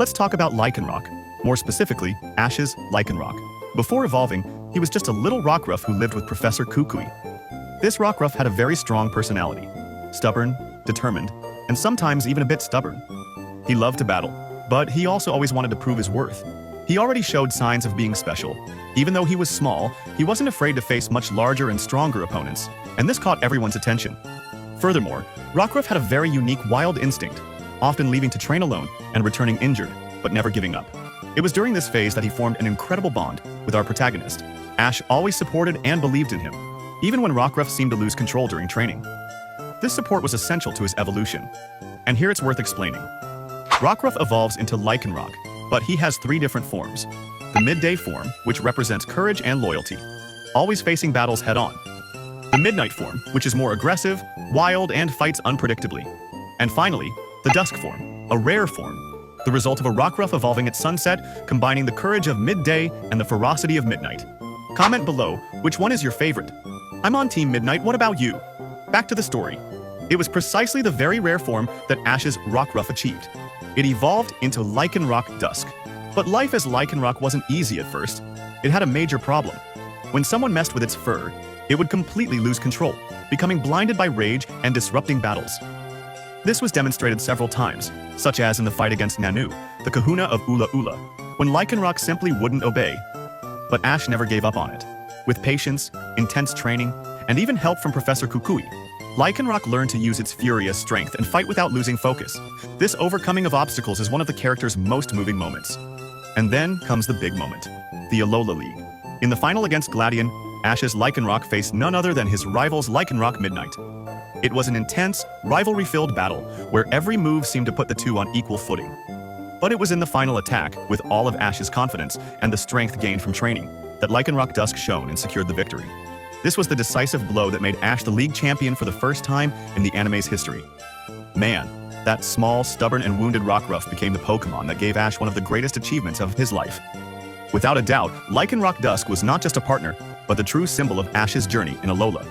Let's talk about Lycanroc, more specifically, Ash's Lycanroc. Before evolving, he was just a little Rockruff who lived with Professor Kukui. This Rockruff had a very strong personality, stubborn, determined, and sometimes even a bit stubborn. He loved to battle, but he also always wanted to prove his worth. He already showed signs of being special. Even though he was small, he wasn't afraid to face much larger and stronger opponents, and this caught everyone's attention. Furthermore, Rockruff had a very unique wild instinct, often leaving to train alone and returning injured, but never giving up. It was during this phase that he formed an incredible bond with our protagonist. Ash always supported and believed in him, even when Rockruff seemed to lose control during training. This support was essential to his evolution, and here it's worth explaining. Rockruff evolves into Lycanroc, but he has 3 different forms. The midday form, which represents courage and loyalty, always facing battles head-on. The midnight form, which is more aggressive, wild, and fights unpredictably. And finally, the dusk form, a rare form, the result of a Rockruff evolving at sunset, combining the courage of midday and the ferocity of midnight. Comment below, which one is your favorite? I'm on Team Midnight, what about you? Back to the story. It was precisely the very rare form that Ash's Rockruff achieved. It evolved into Lycanroc Dusk. But life as Lycanroc wasn't easy at first. It had a major problem. When someone messed with its fur, it would completely lose control, becoming blinded by rage and disrupting battles. This was demonstrated several times, such as in the fight against Nanu, the kahuna of Ula Ula, when Lycanroc simply wouldn't obey. But Ash never gave up on it. With patience, intense training, and even help from Professor Kukui, Lycanroc learned to use its furious strength and fight without losing focus. This overcoming of obstacles is one of the character's most moving moments. And then comes the big moment, the Alola League. In the final against Gladion, Ash's Lycanroc faced none other than his rival's Lycanroc Midnight. It was an intense, rivalry-filled battle where every move seemed to put the two on equal footing. But it was in the final attack, with all of Ash's confidence and the strength gained from training, that Lycanroc Dusk shone and secured the victory. This was the decisive blow that made Ash the league champion for the first time in the anime's history. Man, that small, stubborn, and wounded Rockruff became the Pokemon that gave Ash one of the greatest achievements of his life. Without a doubt, Lycanroc Dusk was not just a partner, but the true symbol of Ash's journey in Alola.